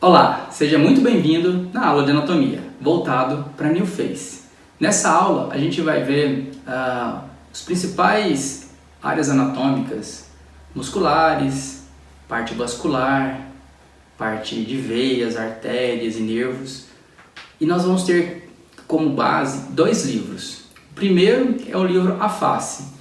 Olá, seja muito bem-vindo na aula de anatomia, voltado para New Face. Nessa aula a gente vai ver as principais áreas anatômicas, musculares, parte vascular, parte de veias, artérias e nervos. E nós vamos ter como base dois livros. O primeiro é o livro A Face.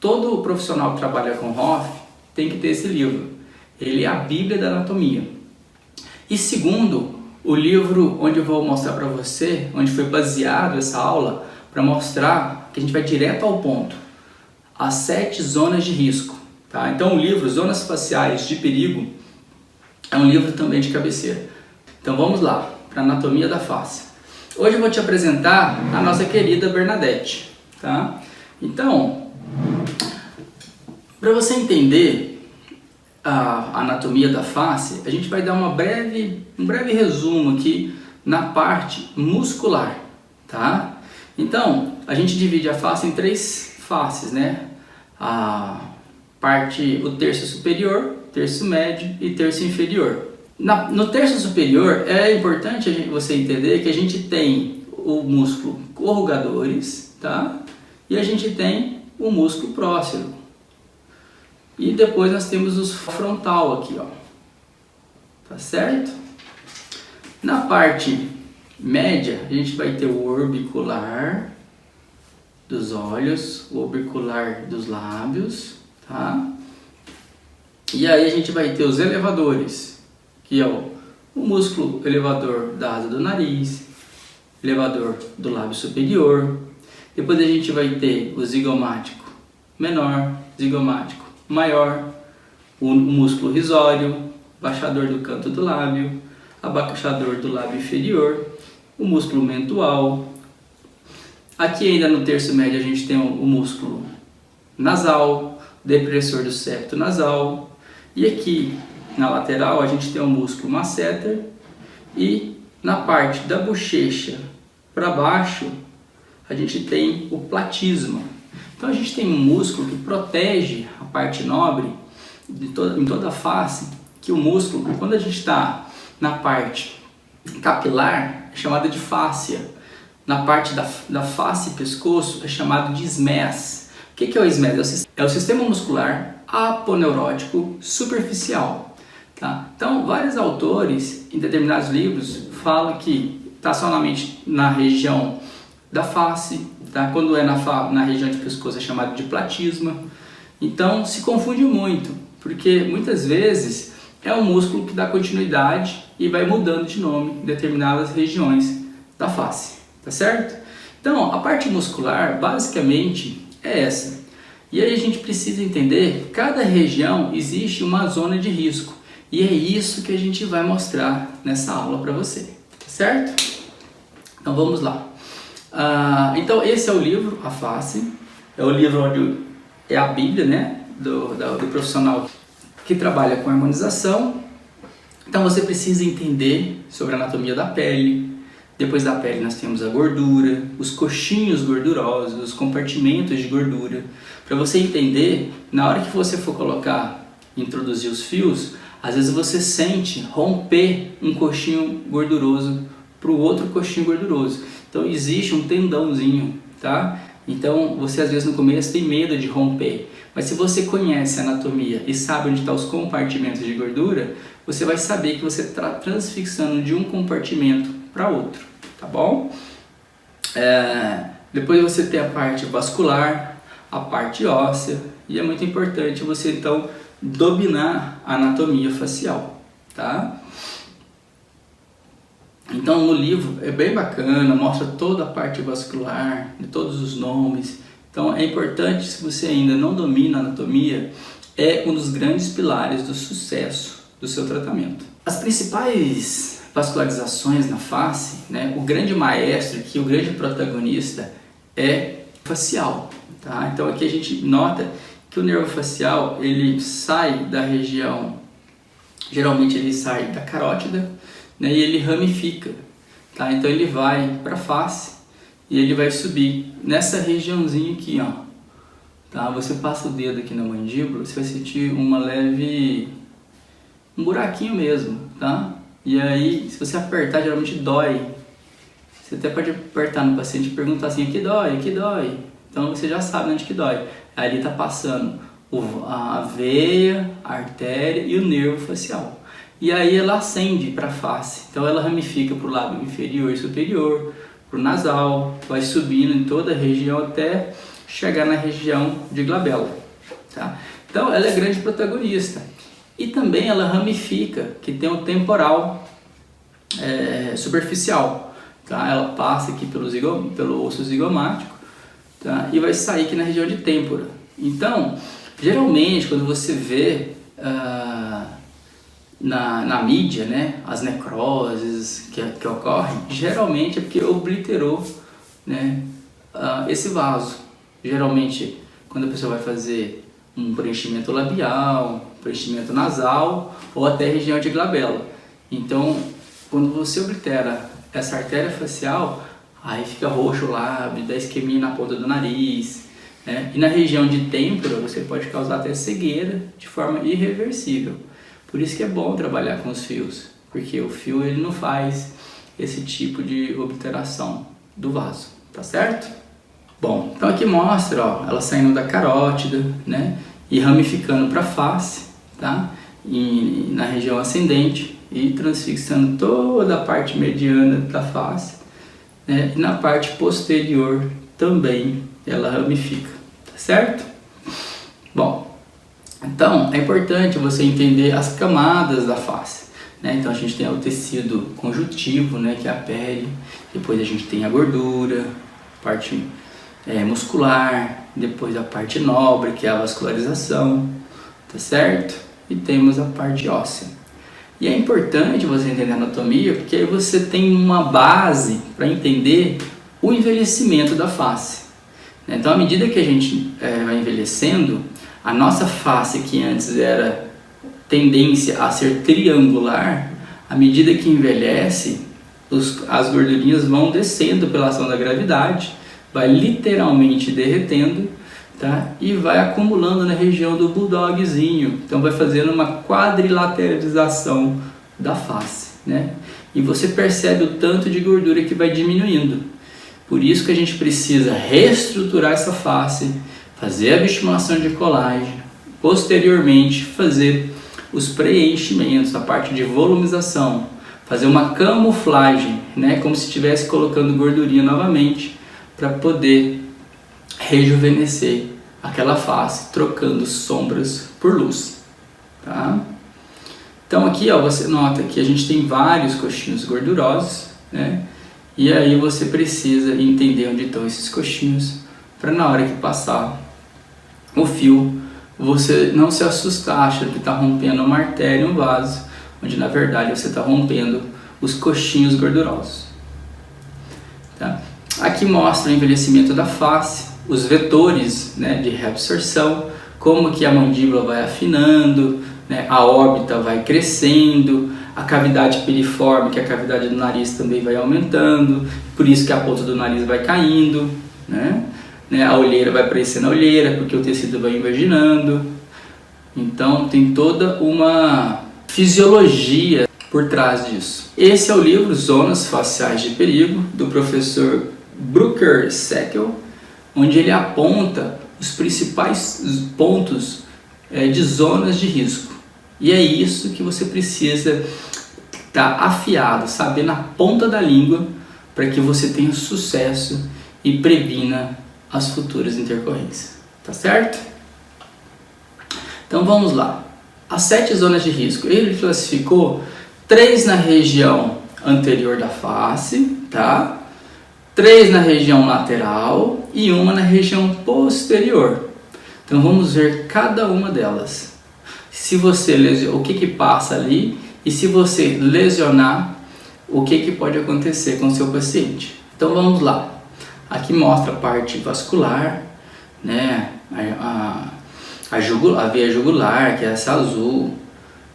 Todo profissional que trabalha com Hoff tem que ter esse livro. Ele é a Bíblia da Anatomia. E segundo, o livro onde eu vou mostrar para você, onde foi baseado essa aula, para mostrar que a gente vai direto ao ponto, as 7 zonas de risco. Tá? Então o livro Zonas Faciais de Perigo é um livro também de cabeceira. Então vamos lá, para a anatomia da face. Hoje eu vou te apresentar a nossa querida Bernadette. Tá? Então, para você entender a anatomia da face, a gente vai dar um breve resumo aqui na parte muscular, tá? Então, a gente divide a face em 3 faces, né? O terço superior, terço médio e terço inferior. No terço superior é importante você entender que a gente tem o músculo corrugadores, tá? E a gente tem o músculo próximo. E depois nós temos os frontal aqui, ó. Tá certo? Na parte média, a gente vai ter o orbicular dos olhos, o orbicular dos lábios, tá? E aí a gente vai ter os elevadores, que é o músculo elevador da asa do nariz, elevador do lábio superior. Depois a gente vai ter o zigomático menor, zigomático maior, o músculo risório, baixador do canto do lábio, abaixador do lábio inferior, o músculo mentual. Aqui ainda no terço médio a gente tem o músculo nasal, depressor do septo nasal, e aqui na lateral a gente tem o músculo masseter, e na parte da bochecha para baixo a gente tem o platisma. Então a gente tem um músculo que protege a parte nobre em toda a face, que o músculo, quando a gente está na parte capilar, é chamado de fáscia. Na parte da face e pescoço é chamado de SMES. O que é o SMES? É o sistema muscular aponeurótico superficial. Tá? Então vários autores em determinados livros falam que está somente na região da face. Tá? Quando é na região de pescoço é chamado de platisma. Então se confunde muito, porque muitas vezes é um músculo que dá continuidade e vai mudando de nome em determinadas regiões da face, tá certo? Então a parte muscular basicamente é essa. E aí a gente precisa entender que cada região existe uma zona de risco. E é isso que a gente vai mostrar nessa aula para você, tá certo? Então vamos lá. Então esse é o livro, A Face, é o livro onde é a Bíblia, né, do profissional que trabalha com harmonização. Então você precisa entender sobre a anatomia da pele. Depois da pele nós temos a gordura, os coxinhos gordurosos, os compartimentos de gordura. Para você entender, na hora que você for introduzir os fios, às vezes você sente romper um coxinho gorduroso para o outro coxinho gorduroso. Então existe um tendãozinho, tá? Então você às vezes no começo tem medo de romper, mas se você conhece a anatomia e sabe onde estão os compartimentos de gordura, você vai saber que você está transfixando de um compartimento para outro, tá bom? Depois você tem a parte vascular, a parte óssea, e é muito importante você então dominar a anatomia facial, tá? Então no livro é bem bacana, mostra toda a parte vascular, de todos os nomes. Então é importante, se você ainda não domina a anatomia, é um dos grandes pilares do sucesso do seu tratamento. As principais vascularizações na face, né, o grande maestro aqui, o grande protagonista é facial. Tá? Então aqui a gente nota que o nervo facial ele sai da região, geralmente ele sai da carótida, né, e ele ramifica, tá? Então ele vai para a face e ele vai subir nessa regiãozinha aqui, ó, tá? Você passa o dedo aqui na mandíbula, você vai sentir um buraquinho mesmo, tá? E aí, se você apertar, geralmente dói. Você até pode apertar no paciente e perguntar assim, aqui dói, aqui dói. Então você já sabe onde que dói. Aí ele está passando a veia, a artéria e o nervo facial. E aí ela ascende para a face. Então ela ramifica para o lábio inferior e superior, para o nasal, vai subindo em toda a região até chegar na região de glabela. Tá? Então ela é grande protagonista. E também ela ramifica, que tem o temporal superficial. Tá? Ela passa aqui pelo osso zigomático, tá? E vai sair aqui na região de têmpora. Então, geralmente, quando você vê na mídia, né, as necroses que ocorrem, geralmente é porque obliterou, né, esse vaso. Geralmente, quando a pessoa vai fazer um preenchimento labial, preenchimento nasal ou até região de glabela. Então, quando você oblitera essa artéria facial, aí fica roxo o lábio, dá isquemia na ponta do nariz, né? E na região de têmpora você pode causar até cegueira de forma irreversível. Por isso que é bom trabalhar com os fios, porque o fio ele não faz esse tipo de obliteração do vaso, tá certo? Bom, então aqui mostra, ó, ela saindo da carótida, né, e ramificando para a face, tá? E na região ascendente e transfixando toda a parte mediana da face, né? E na parte posterior também ela ramifica, tá certo? Bom, então é importante você entender as camadas da face, né? Então a gente tem o tecido conjuntivo, né, que é a pele, depois a gente tem a gordura, parte muscular, depois a parte nobre, que é a vascularização, tá certo? E temos a parte óssea. E é importante você entender a anatomia, porque aí você tem uma base para entender o envelhecimento da face. Então, à medida que a gente vai envelhecendo, a nossa face, que antes era tendência a ser triangular, à medida que envelhece, as gordurinhas vão descendo pela ação da gravidade, vai literalmente derretendo, tá? E vai acumulando na região do bulldogzinho. Então vai fazendo uma quadrilateralização da face, né? E você percebe o tanto de gordura que vai diminuindo. Por isso que a gente precisa reestruturar essa face, fazer a bioestimulação de colágeno, posteriormente fazer os preenchimentos, a parte de volumização, fazer uma camuflagem, né? Como se estivesse colocando gordurinha novamente, para poder rejuvenescer aquela face, trocando sombras por luz, tá? Então aqui, ó, você nota que a gente tem vários coxinhos gordurosos, né? E aí você precisa entender onde estão esses coxinhos, para na hora que passar o fio, você não se assustar, achando que está rompendo uma artéria e um vaso, onde na verdade você está rompendo os coxinhos gordurosos, tá? Aqui mostra o envelhecimento da face, os vetores, né, de reabsorção, como que a mandíbula vai afinando, né, a órbita vai crescendo, a cavidade piriforme, que é a cavidade do nariz, também vai aumentando, por isso que a ponta do nariz vai caindo, né? A olheira vai aparecendo a olheira, porque o tecido vai invaginando. Então tem toda uma fisiologia por trás disso. Esse é o livro Zonas Faciais de Perigo, do professor Brucker-Seckel, onde ele aponta os principais pontos de zonas de risco. E é isso que você precisa estar afiado, saber na ponta da língua, para que você tenha sucesso e previna as futuras intercorrências. Tá certo? Então vamos lá. As 7 zonas de risco. Ele classificou 3 na região anterior da face, tá? 3 na região lateral e 1 na região posterior. Então vamos ver cada uma delas. Se você o que passa ali, e se você lesionar, o que pode acontecer com o seu paciente. Então vamos lá. Aqui mostra a parte vascular, né? A veia jugular, que é essa azul.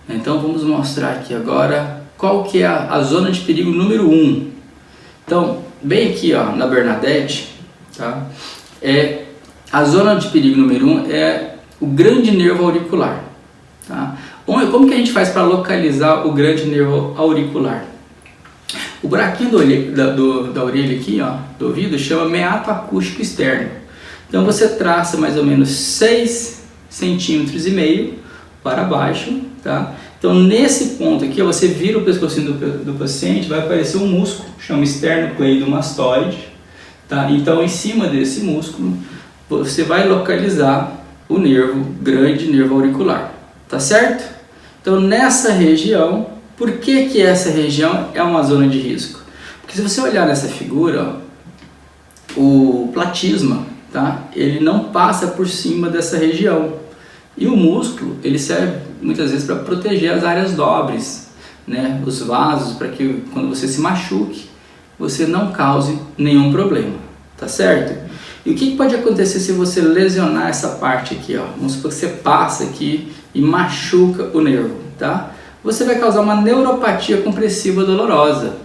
Então vamos mostrar aqui agora qual que é a zona de perigo número 1. Então, bem aqui, ó, na Bernadette, tá? A zona de perigo número 1 é o grande nervo auricular, tá? Como que a gente faz para localizar o grande nervo auricular? O buraquinho da orelha aqui, ó, do ouvido, chama meato acústico externo. Então você traça mais ou menos 6,5 centímetros para baixo, tá? Então nesse ponto aqui, ó, você vira o pescocinho do paciente, vai aparecer um músculo, chama esternocleidomastoide, tá? Então em cima desse músculo, você vai localizar o grande nervo auricular, tá certo? Então nessa região, por que essa região é uma zona de risco? Porque se você olhar nessa figura, ó, o platisma, tá? Ele não passa por cima dessa região. E o músculo, ele serve muitas vezes para proteger as áreas nobres, né? Os vasos, para que quando você se machuque, você não cause nenhum problema, tá certo? E o que pode acontecer se você lesionar essa parte aqui, ó? Vamos supor que você passa aqui e machuca o nervo, tá? Você vai causar uma neuropatia compressiva dolorosa,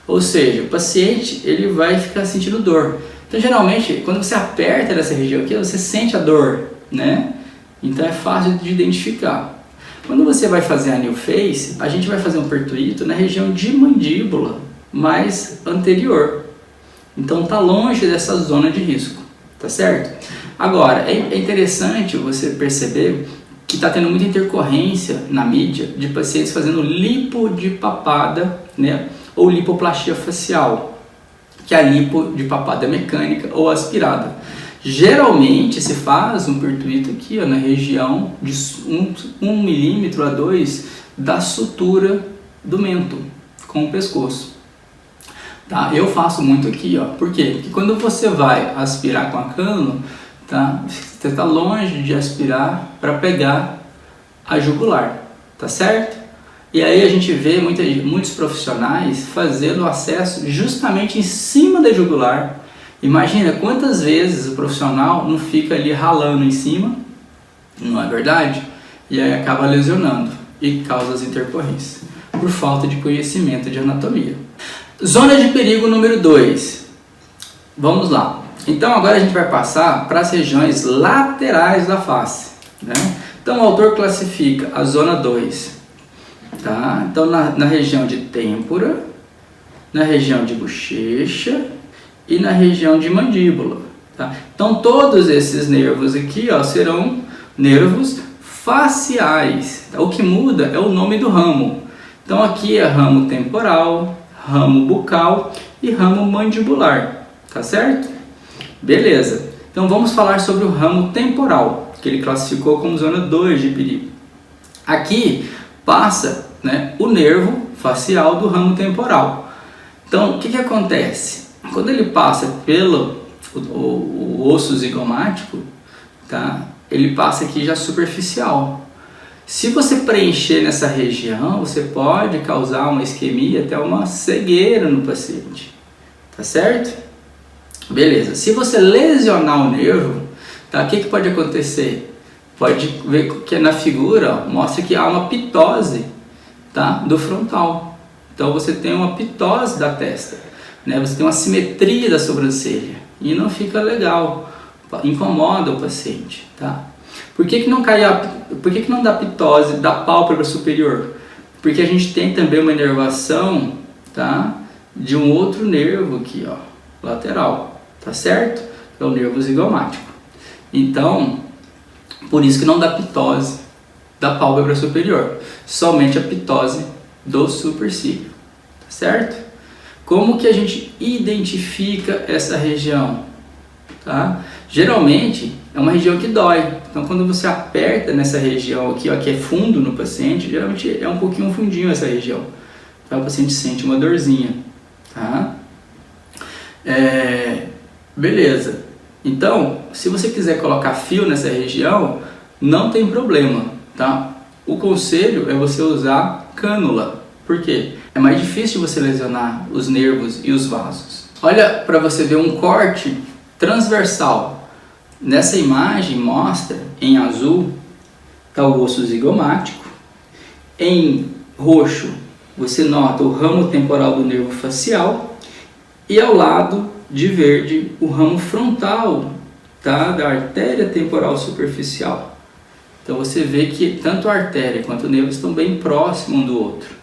ou seja, o paciente ele vai ficar sentindo dor. Então geralmente quando você aperta nessa região aqui, você sente a dor, né? Então é fácil de identificar. Quando você vai fazer a new face, a gente vai fazer um pertuito na região de mandíbula mais anterior. Então tá longe dessa zona de risco, tá certo? Agora, é interessante você perceber que está tendo muita intercorrência na mídia de pacientes fazendo lipo de papada, né? Ou lipoplastia facial, que é a lipo de papada mecânica ou aspirada. Geralmente se faz um pertuito aqui, ó, na região de 1 milímetro a 2 da sutura do mento com o pescoço. Tá? Eu faço muito aqui, ó. Por quê? Porque quando você vai aspirar com a cânula, tá? Você está longe de aspirar para pegar a jugular, tá certo? E aí a gente vê muitos profissionais fazendo o acesso justamente em cima da jugular. Imagina quantas vezes o profissional não fica ali ralando em cima, não é verdade? E aí acaba lesionando e causa as intercorrências, por falta de conhecimento de anatomia. Zona de perigo número 2. Vamos lá. Então agora a gente vai passar para as regiões laterais da face, né? Então o autor classifica a zona 2, tá? Então na região de têmpora, na região de bochecha e na região de mandíbula, tá? Então todos esses nervos aqui, ó, serão nervos faciais, tá? O que muda é o nome do ramo. Então aqui é ramo temporal, ramo bucal e ramo mandibular, tá certo? Beleza, então vamos falar sobre o ramo temporal, que ele classificou como zona 2 de perigo. Aqui passa, né, o nervo facial do ramo temporal. Então o que acontece? Quando ele passa pelo o osso zigomático, tá? Ele passa aqui já superficial. Se você preencher nessa região, você pode causar uma isquemia, até uma cegueira no paciente, tá certo? Beleza. Se você lesionar o nervo, tá? O que pode acontecer? Pode ver que na figura, ó, mostra que há uma pitose, tá? Do frontal. Então você tem uma pitose da testa, né? Você tem uma simetria da sobrancelha e não fica legal, incomoda o paciente, tá? Por que não dá pitose da pálpebra superior? Porque a gente tem também uma inervação, tá? De um outro nervo aqui, ó, lateral, tá certo? Que é o nervo zigomático. Então, por isso que não dá pitose da pálpebra superior, somente a pitose do supercílio, tá certo? Como que a gente identifica essa região? Tá? Geralmente é uma região que dói, então quando você aperta nessa região aqui, ó, que é fundo no paciente, geralmente é um pouquinho fundinho essa região, tá? O paciente sente uma dorzinha, tá? Beleza, então se você quiser colocar fio nessa região, não tem problema, tá? O conselho é você usar cânula. Por quê? É mais difícil você lesionar os nervos e os vasos. Olha para você ver um corte transversal. Nessa imagem mostra em azul está o osso zigomático, em roxo você nota o ramo temporal do nervo facial e ao lado de verde o ramo frontal, tá? Da artéria temporal superficial. Então você vê que tanto a artéria quanto o nervo estão bem próximos um do outro.